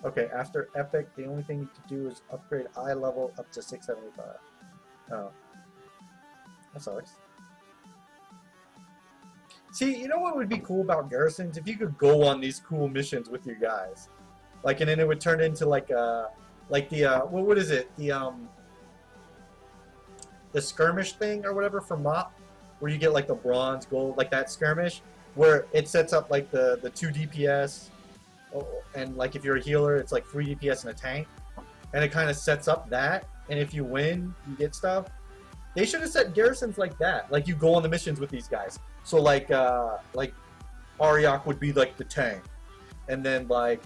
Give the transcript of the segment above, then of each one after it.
Okay, after Epic, the only thing you can do is upgrade eye level up to 675. Oh, that sucks. See, you know what would be cool about Garrisons? If you could go on these cool missions with your guys. Like, and then it would turn into like the, what is it? The skirmish thing or whatever for MOP, where you get like the bronze, gold, like that skirmish, where it sets up like the 2 DPS, and like if you're a healer, it's like 3 DPS and a tank, and it kind of sets up that, and if you win, you get stuff. They should have set garrisons like that. Like you go on the missions with these guys. So like Ariok would be like the tank, and then like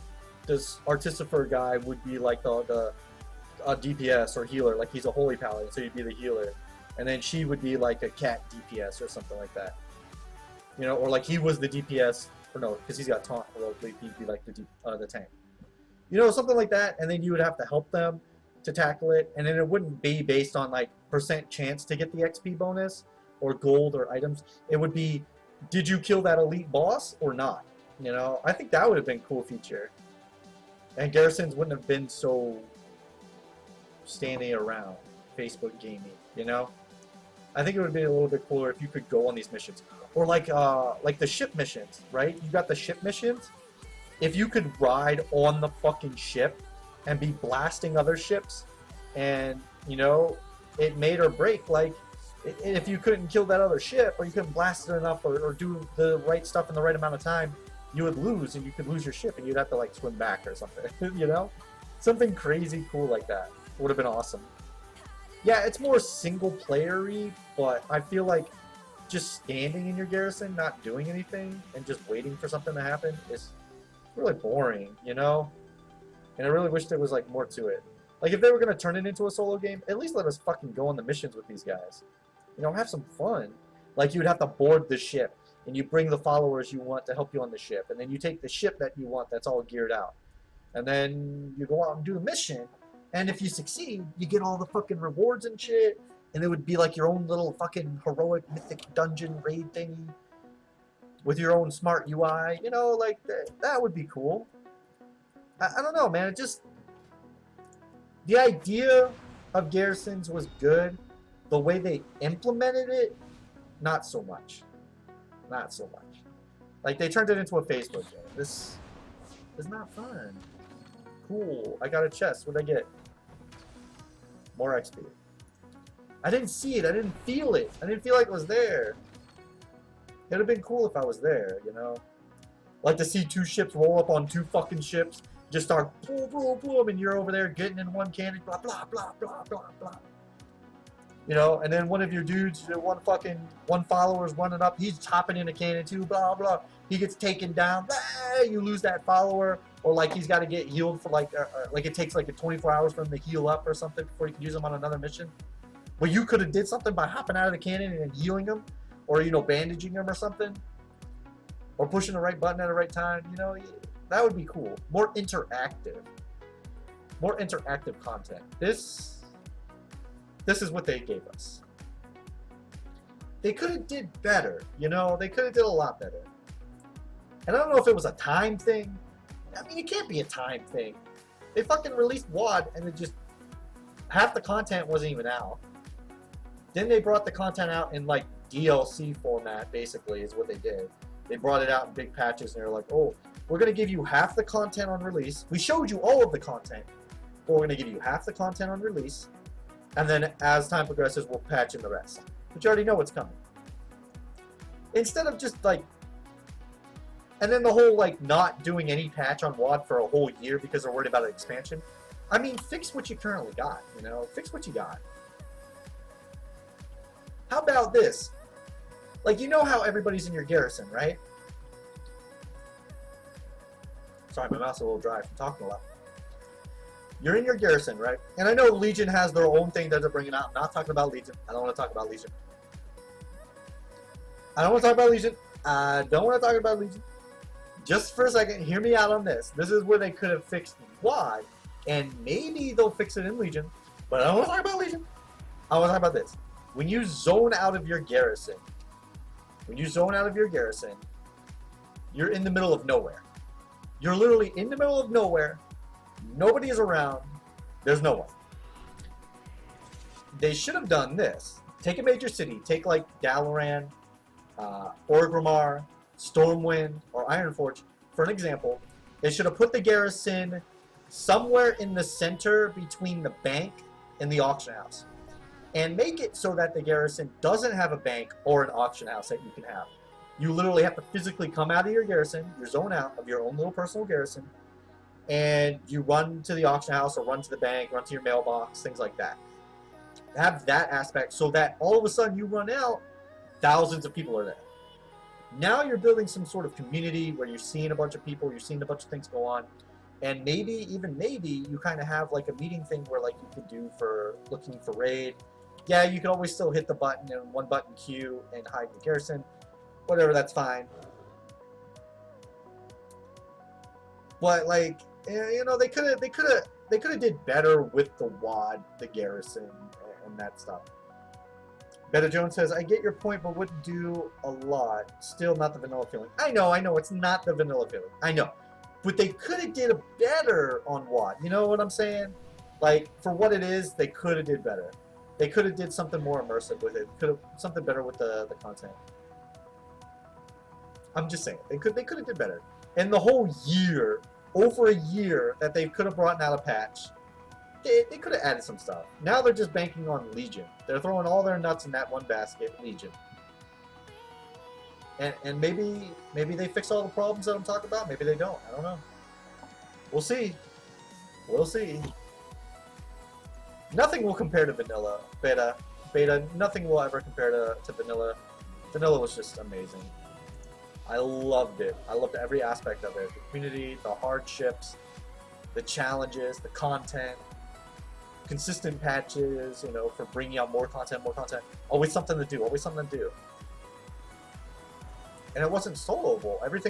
this Artificer guy would be like the DPS or healer. Like he's a holy paladin, so he'd be the healer, and then she would be like a cat DPS or something like that. You know, or like he was the DPS, or no, because he's got taunt heroically, he'd be like the tank. You know, something like that, and then you would have to help them to tackle it, and then it wouldn't be based on like percent chance to get the XP bonus or gold or items. It would be, did you kill that elite boss or not? You know, I think that would have been a cool feature, and garrisons wouldn't have been so standing around Facebook gaming. You know, I think it would be a little bit cooler if you could go on these missions, or like the ship missions, right? You got the ship missions. If you could ride on the fucking ship and be blasting other ships, and you know, it made or break. Like if you couldn't kill that other ship, or you couldn't blast it enough, or do the right stuff in the right amount of time, you would lose, and you could lose your ship, and you'd have to like swim back or something. You know, something crazy cool like that would have been awesome. Yeah, it's more single playery, but I feel like just standing in your garrison, not doing anything, and just waiting for something to happen is really boring, you know? And I really wish there was like more to it. Like if they were gonna turn it into a solo game, at least let us fucking go on the missions with these guys. You know, have some fun. Like you'd have to board the ship, and you bring the followers you want to help you on the ship, and then you take the ship that you want that's all geared out, and then you go out and do the mission. And if you succeed, you get all the fucking rewards and shit, and it would be like your own little fucking heroic mythic dungeon raid thingy with your own smart UI. You know, like that would be cool. I don't know, man. It just, the idea of garrisons was good. The way they implemented it, not so much. Not so much. Like they turned it into a Facebook game. This is not fun. Cool. I got a chest. What'd I get? More XP. I didn't see it. I didn't feel it. I didn't feel like it was there. It'd have been cool if I was there, you know? Like to see two ships roll up on two fucking ships, just start boom, boom, boom, and you're over there getting in one cannon, blah, blah, blah, blah, blah, blah. You know, and then one of your dudes, one follower's running up, he's hopping in a cannon too, blah, blah. He gets taken down, blah, you lose that follower, or like he's got to get healed for like it takes like 24 hours for him to heal up or something before you can use him on another mission. Well, you could have did something by hopping out of the cannon and healing him, or, you know, bandaging him or something, or pushing the right button at the right time. You know, that would be cool. More interactive content. This is what they gave us. They could have did better, you know. They could have did a lot better. And I don't know if it was a time thing. I mean, it can't be a time thing. They fucking released WoD, and it just, half the content wasn't even out. Then they brought the content out in like DLC format, basically, is what they did. They brought it out in big patches, and they're like, oh, we're going to give you half the content on release. We showed you all of the content, but we're going to give you half the content on release, and then as time progresses, we'll patch in the rest. But you already know what's coming. Instead of just like, and then the whole like not doing any patch on WoD for a whole year because they're worried about an expansion. I mean, fix what you currently got, you know? Fix what you got. How about this? Like, you know how everybody's in your garrison, right? Sorry, my mouth's a little dry from talking a lot. You're in your garrison, right? And I know Legion has their own thing that they're bringing out. I'm not talking about Legion. I don't want to talk about Legion. I don't want to talk about Legion. I don't want to talk about Legion. Just for a second, hear me out on this. This is where they could have fixed WoD, and maybe they'll fix it in Legion. But I don't want to talk about Legion. I want to talk about this. When you zone out of your garrison, you're in the middle of nowhere. You're literally in the middle of nowhere, Nobody is around. There's no one. They should have done this. Take a major city. Take like Dalaran, Orgrimmar, Stormwind, or Ironforge for an example. They should have put the garrison somewhere in the center between the bank and the auction house. And make it so that the garrison doesn't have a bank or an auction house that you can have. You literally have to physically come out of your garrison, your zone out of your own little personal garrison, and you run to the auction house or run to the bank, run to your mailbox, things like that. Have that aspect so that all of a sudden you run out, thousands of people are there. Now you're building some sort of community where you're seeing a bunch of people, you're seeing a bunch of things go on, and maybe, even maybe, you kind of have like a meeting thing where like you could do for looking for raid. Yeah, you can always still hit the button and one button queue and hide the garrison. Whatever, that's fine. But like, you know, they could have did better with the WAD, the garrison, and that stuff. Beta Jones says, I get your point, but wouldn't do a lot. Still not the vanilla feeling. I know, it's not the vanilla feeling. I know. But they could have did a better on WAD. You know what I'm saying? Like, for what it is, they could have did better. They could have did something more immersive with it. Could have something better with the content. I'm just saying, they could have did better. And the whole year, over a year, that they could have brought out a patch, they could have added some stuff. Now they're just banking on Legion. They're throwing all their nuts in that one basket, Legion. And maybe they fix all the problems that I'm talking about. Maybe they don't. I don't know. We'll see. We'll see. Nothing will compare to vanilla. Beta. Nothing will ever compare to vanilla. Vanilla was just amazing. I loved it. I loved every aspect of it. The community, the hardships, the challenges, the content, consistent patches, you know, for bringing out more content. Always something to do. And it wasn't soloable. Everything